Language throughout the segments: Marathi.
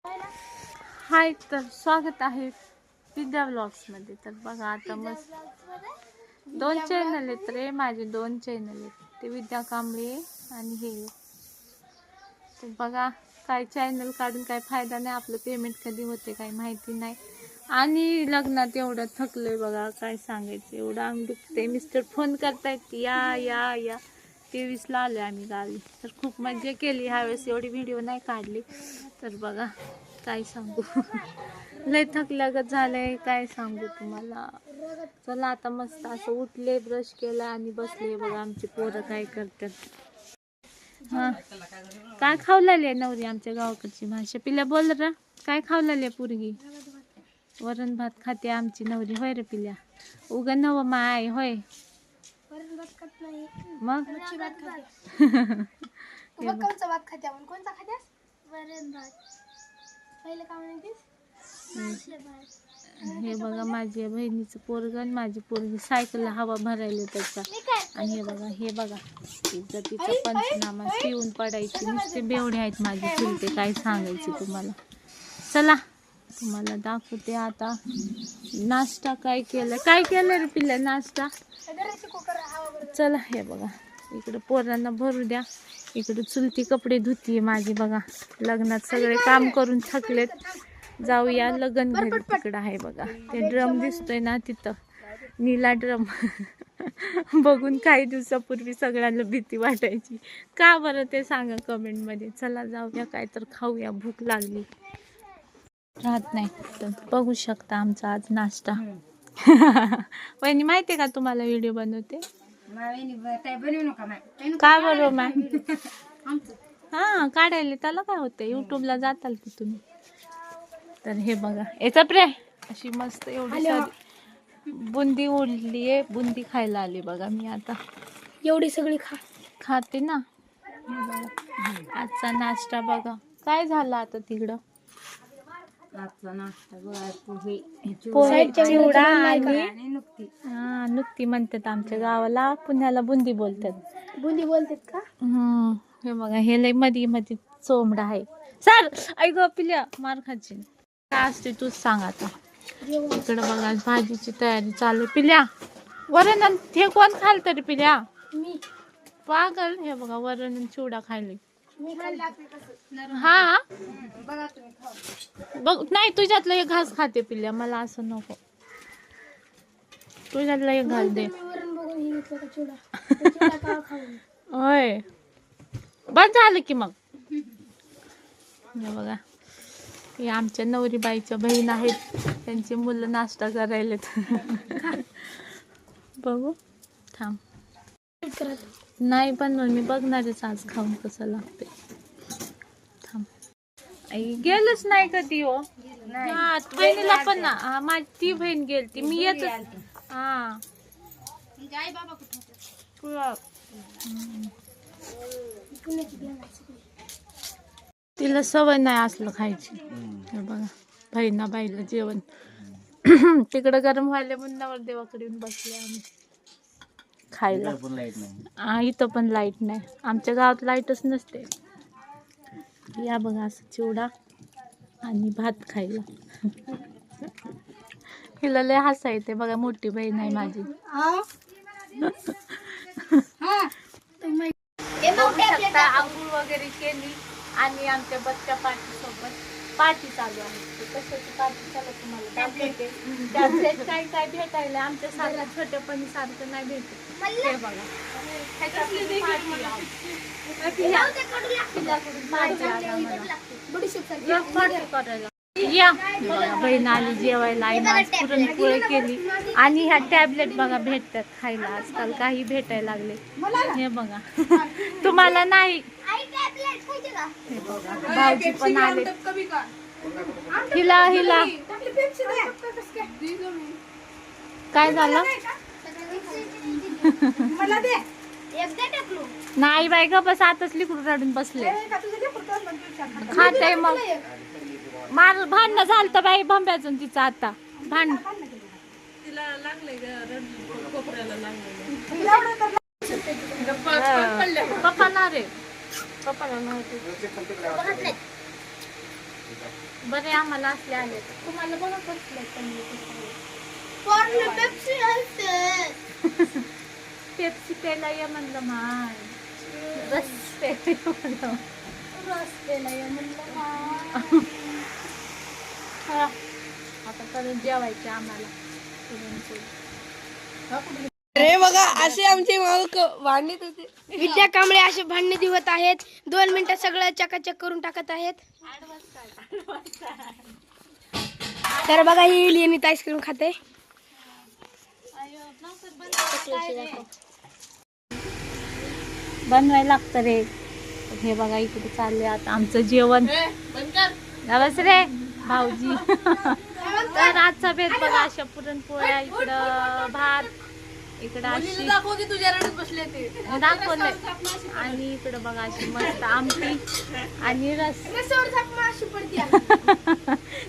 हाय, तर स्वागत आहे विद्या ब्लॉग्स मध्ये. तर बघा आता मस्त 2 चॅनल आहेत रे माझे, 2 चॅनल आहेत. ते विद्या कांबळे आणि हे. तर बघा, काय चॅनल काढून काय फायदा नाही, आपलं पेमेंट कधी होते काही माहिती नाही. आणि लग्नात एवढं थकलोय बघा, काय सांगायचं, एवढं अंग दुखते. मिस्टर फोन करतायत या या या. 23ला आलोय आम्ही गावी. तर खूप मजा केली ह्यावेळेस, एवढी व्हिडिओ नाही काढली. तर बघा काय सांगू, लय थकल्यागत झालंय, काय सांगू तुम्हाला. चला आता मस्त असं उठले, ब्रश केला आणि बसले. बघा आमचे पोरं काय करतात. हा, काय खावलेली आहे नवरी, आमच्या गावाकडची भाषा. पिल्या बोल र, काय खावलेली आहे पोरगी? वरण भात खाते आमची नवरी, होय रे पिल्या? उगा नव माय होय. मग हे बघा माझ्या बहिणीचं पोरग आणि माझी पोरगी सायकलला हवा भरायला त्याचा. आणि हे बघा इज्जतीचा पंचनामा, पिऊन पडायची. नुसते बेवडे आहेत माझे चुलते, काय सांगायचे तुम्हाला. चला तुम्हाला दाखवते आता नाश्ता काय केलं रे पिल्ला नाश्ता. चला हे बघा, इकडं पोरांना भरू द्या, इकडे चुलती कपडे धुतीये माझी. बघा लग्नात सगळे काम करून थकलेत. जाऊया लगन घरी, तिकडं आहे बघा ते ड्रम दिसतोय ना तिथं, नीला ड्रम. बघून काही दिवसापूर्वी सगळ्यांना भीती वाटायची, का बरं ते सांगा कमेंट मध्ये. चला जाऊया, काय तर खाऊया, भूक लागली राहत नाही. तर बघू शकता आमचा आज नाश्ता. वहिनी माहितीये का तुम्हाला व्हिडिओ बनवते? का बरं मॅ? हा काढायला त्याला काय होतं, युट्यूबला जाताल की तुम्ही. तर हे बघा याचा प्रे अशी मस्त एवढी बुंदी उडलीये, बुंदी खायला आली बघा मी आता. एवढी सगळी खाते ना. आजचा नाश्ता बघा काय झाला आता तिकडं. आजचा नाश्ता पोहे, चिवडा आणि नुकती म्हणतात आमच्या गावाला, पुण्याला बुंदी बोलतात. बुंदी बोलतात का? हे बघा हे लय मध्ये मध्ये चोंबडा आहे. सर ऐक पिल्या मार खाची काय असते तूच सांग आता. इकडं बघा भाजीची तयारी चालू. पिल्या वरण हे कोण खाल तरी पिल्या? मी. पागल. हे बघा वरण चिवडा खायले. हा बघ, नाही तुझ्यातलं एक घास खाते पिल्या, मला असं नको. तुझ्यातलं एक घास दे. होय बस झालं की मग. बघा हे आमच्या नवरीबाईच्या बहीण आहेत, त्यांची मुलं नाश्ता करायलेत. बघू थांब, नाही बनवून मी बघणारच आज खाऊन कसं लागते. थांब, गेलच नाही कधी हो. हा बहिणीला पण ना, माझी ती बहीण गेलती, मी येतच. हा तिला सवय नाही असलं खायची. बघा बहिणा बाईला जेवण तिकडं गरम व्हायला म्हणून नवरदेवाकडे येऊन बसले आम्ही खायला. इथं पण लाईट नाही, आमच्या गावात लाईटच नसते. या बघा असं चिवडा आणि भात खायला. हिला लय हसायचे बघा, मोठी बहीण आहे माझी. आंघोळ वगैरे केली आणि आमच्या बच्चा पार्टी सोबत पार्टी चालू आहे. कशाची पार्टी चालू तुम्हाला दाखवते. त्यात काय काय भेटायला आमच्या सारख्या छोट्यापणी सारखं नाही भेटत. हे बघा या बहीण आली जेवायला. आईने पुरणपोळी केली आणि ह्या टॅबलेट बघा भेटतात खायला आजकाल, काही भेटायला लागले. हे बघा तुम्हाला नाही. हे बघा भाऊजी पण आले. हिला काय झालं नाही बाई ग बस, आताच लिकरू रडून बसले. खाते मग मार भांडणं झालं बाई भंब्याचं तिचं. आता भांड तिला लागले कोपऱ्याला लागले. पप्पा ना रे, पप्पाला नव्हते. बरे आम्हाला असले आले तुम्हाला बघा कसले पेप्सी प्यायला ये म्हणलं माय रस प्यायला म्हणलं हा. आता परत जेवायचे आम्हाला अरे बघा असे आमचे भांडणीत होते. विद्या कांबळे असे भांडणे दिवत आहेत. 2 मिनिटात सगळं चकाचक करून टाकत आहेत. तर बघा ही लिहिणीत आईस्क्रीम खाते. बनवायला लागतं रे. हे बघा इकडे चालले आता आमचं जेवण. बस रे भाऊजी. तर आजचा बेत बघा अशा पुरणपोळ्या, इकडं भात, इकडं अशी दाखवलंय आणि इकडं बघा अशी मस्त आमटी आणि रस.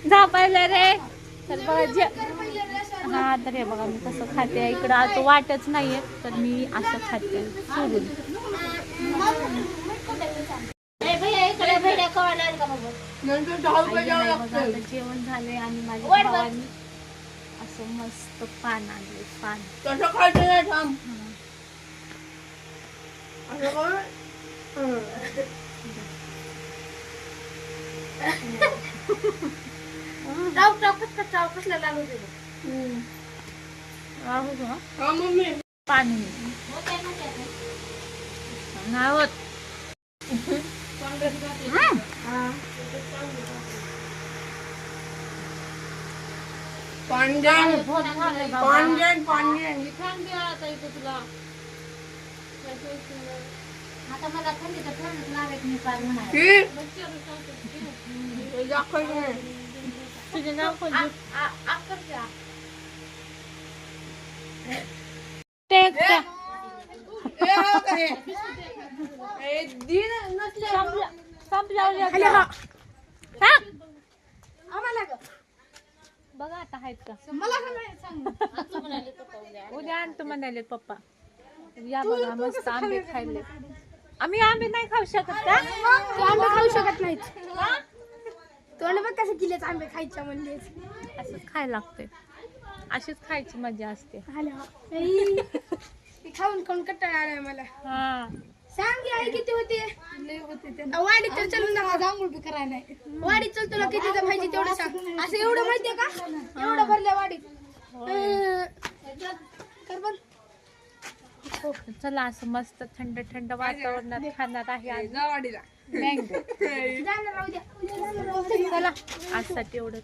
झापायला रे. तर बघा हा तर हे बघा मी कसं खाते. इकडं आता वाटच नाहीये तर मी असं खाते सोडून. जेवण झाले आणि माझ्या भावानी असं मस्त पान आणले. पान पाणी नाही होत. आता मला थंडीचं थंड लागत नाही पार तुझे नाव कोणते? बघा आता आहेत का उद्या आणतो म्हणाले पप्पा. या बघा मस्त आंबे खायले. आम्ही आंबे नाही खाऊ शकत का? आंबे खाऊ शकत नाहीत. तोंड बघ कसं किलेच आंबे खायच्या म्हणजे असंच खायला लागते. अशीच खायची मजा असते. खाऊन खाऊन कंटाळा आलाय मला. हा सांग आई किती होते? वाडीत तर चलून जा. आंघोळ बी करायला नाही. वाडीत चल तुला किती पाहिजे तेवढं सांग. असं एवढं माहितीये का? एवढं भरल्या वाडीत. कर बघ. चला असं मस्त थंड थंड वातावरणात खाणार आहे आज मँगो. चला आजसाठी एवढं.